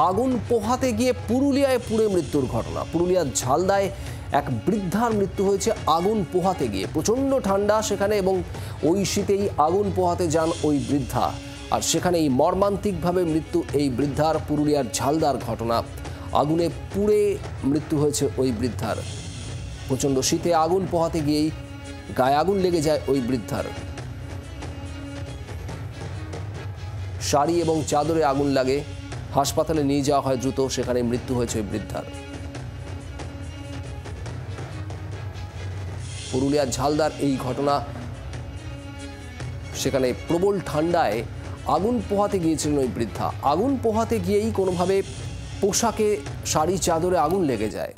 আগুন পোহাতে গিয়ে পুরুলিয়ায় পুড়ে মৃত্যুর ঘটনা। পুরুলিয়ার ঝালদায় এক বৃদ্ধার মৃত্যু হয়েছে আগুন পোহাতে গিয়ে। প্রচণ্ড ঠান্ডা সেখানে এবং ওই শীতেই আগুন পোহাতে যান ওই বৃদ্ধা, আর সেখানেই মর্মান্তিকভাবে মৃত্যু এই বৃদ্ধার। পুরুলিয়ার ঝালদার ঘটনা, আগুনে পুড়ে মৃত্যু হয়েছে ওই বৃদ্ধার। প্রচণ্ড শীতে আগুন পোহাতে গিয়েই গায়ে আগুন লেগে যায় ওই বৃদ্ধার। শাড়ি এবং চাদরে আগুন লাগে, হাসপাতালে নিয়ে যাওয়া হয় দ্রুত, সেখানে মৃত্যু হয়েছে ওই বৃদ্ধার। পুরুলিয়ার ঝালদার এই ঘটনা, সেখানে প্রবল ঠান্ডায় আগুন পোহাতে গিয়েছিলেন ওই বৃদ্ধা। আগুন পোহাতে গিয়েই কোনোভাবে পোশাকে, শাড়ি চাদরে আগুন লেগে যায়।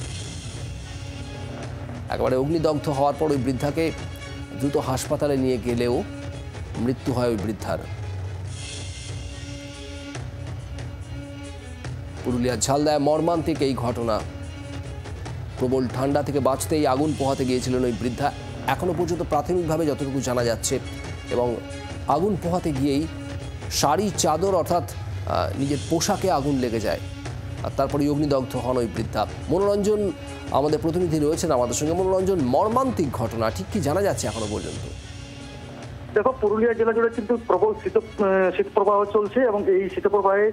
একেবারে অগ্নিদগ্ধ হওয়ার পর ওই বৃদ্ধাকে দ্রুত হাসপাতালে নিয়ে গেলেও মৃত্যু হয় ওই বৃদ্ধার। পুরুলিয়ার ঝালদায় মর্মান্তিক এই ঘটনা। প্রবল ঠান্ডা থেকে বাঁচতেই আগুন পোহাতে গিয়েছিলেন ওই বৃদ্ধা। এখনো পর্যন্ত প্রাথমিকভাবে যতটুকু জানা যাচ্ছে, এবং আগুন পোহাতে গিয়েই শাড়ি চাদর অর্থাৎ নিজের পোশাকে আগুন লেগে যায়, আর তারপরে অগ্নিদগ্ধ হন ওই বৃদ্ধা। মনোরঞ্জন আমাদের প্রতিনিধি রয়েছেন আমাদের সঙ্গে। মনোরঞ্জন, মর্মান্তিক ঘটনা, ঠিক কি জানা যাচ্ছে এখনো পর্যন্ত? দেখো, পুরুলিয়া জেলা জুড়ে কিন্তু প্রবল শীতপ্রবাহ চলছে, এবং এই শীতপ্রবাহের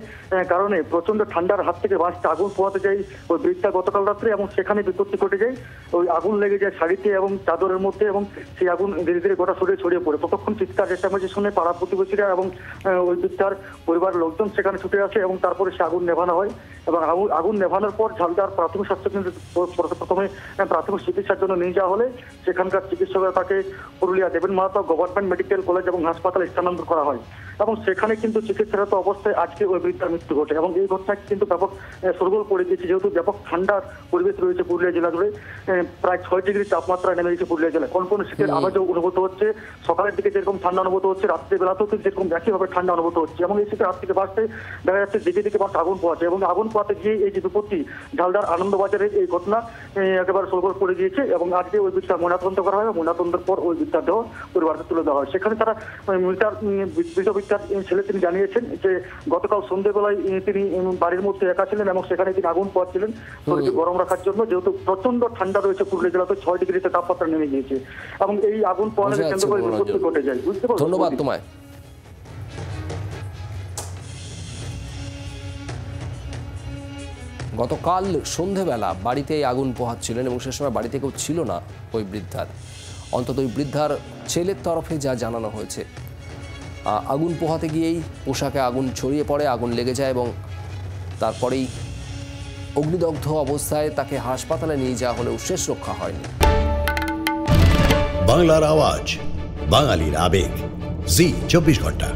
কারণে প্রচন্ড ঠান্ডার হাত থেকে বাঁচতে আগুন পোহাতে যায় ওই বৃদ্ধা গতকাল রাত্রে, এবং সেখানে বিপত্তি ঘটে যায়। ওই আগুন লেগে যায় শাড়িতে এবং চাদরের মধ্যে, এবং সেই আগুন ধীরে ধীরে গোটা শরীরে ছড়িয়ে পড়ে। ততক্ষণ চিৎকার চেঁচামেচি শুনে পাড়া প্রতিবেশীরা এবং ওই বৃদ্ধার পরিবারের লোকজন সেখানে ছুটে আসে, এবং তারপরে সে আগুন নেভানো হয়। এবং আগুন নেভানোর পর ঝালদার প্রাথমিক স্বাস্থ্যকেন্দ্রে প্রথমে প্রাথমিক চিকিৎসার জন্য নিয়ে যাওয়া হলে সেখানকার চিকিৎসকরা তাকে পুরুলিয়া দেবেন মাহাতো গভর্নমেন্ট মেডিকেল কলেজ এবং হাসপাতালে স্থানান্তর করা হয়, এবং সেখানে কিন্তু চিকিৎসারত অবস্থায় আজকে ওই বৃদ্ধার মৃত্যু ঘটে। এবং এই ঘটনায় কিন্তু ব্যাপক শোরগোল পড়ে গিয়েছে, যেহেতু ব্যাপক ঠান্ডার পরিবেশ রয়েছে পুরুলিয়া জেলা জুড়ে। প্রায় 6 ডিগ্রি তাপমাত্রা নেমে গেছে পুরুলিয়া জেলায়। কোন শীতের আমেজও অনুভূত হচ্ছে। সকালের দিকে যেরকম ঠান্ডা অনুভূত হচ্ছে, রাত্রিবেলাতেও কিন্তু যেরকম একইভাবে ঠান্ডা অনুভূত হচ্ছে। এবং এই শীতের হাত থেকে বাঁচতে দেখা যাচ্ছে দিকে দিকে বাঁচতে আগুন পোহাচ্ছে, এবং আগুন পোহাতে গিয়ে এই যে বিপত্তি, ঝালদার আনন্দবাজারের এই ঘটনা একেবারে শোরগোল পড়ে গিয়েছে। এবং আজকে ওই বৃদ্ধার ময়নাতদন্ত করা হয়, ময়নাতদন্তের পর ওই বৃদ্ধার দেহ পরিবারকে তুলে দেওয়া হয়। সেখানে তারা বৃদ্ধবৃদ্ধার ছেলে তিনি জানিয়েছেন যে গতকাল সন্ধ্যেবেলায় তিনি বাড়ির মধ্যে একা ছিলেন, এবং সেখানে তিনি আগুন পোহাচ্ছিলেন শরীরকে গরম রাখার জন্য, যেহেতু প্রচন্ড ঠান্ডা রয়েছে পুরুলিয়া জেলাতে, 6 ডিগ্রিতে তাপমাত্রা নেমে গিয়েছে। এবং এই আগুন পোহানোর কেন্দ্র করে বিপত্তি ঘটে যায়। বুঝতে পারছো? ধন্যবাদ তোমায়। গতকাল সন্ধেবেলা বাড়িতে আগুন পোহাচ্ছিলেন, এবং সে সময় বাড়িতে কেউ ছিল না ওই বৃদ্ধার। অন্তত ওই বৃদ্ধার ছেলের তরফে যা জানানো হয়েছে, আগুন পোহাতে গিয়েই পোশাকে আগুন ছড়িয়ে পড়ে, আগুন লেগে যায়, এবং তারপরেই অগ্নিদগ্ধ অবস্থায় তাকে হাসপাতালে নিয়ে যাওয়া হলেও শেষ রক্ষা হয়নি। বাংলার আওয়াজ, বাঙালির আবেগ, জি 24 ঘন্টা।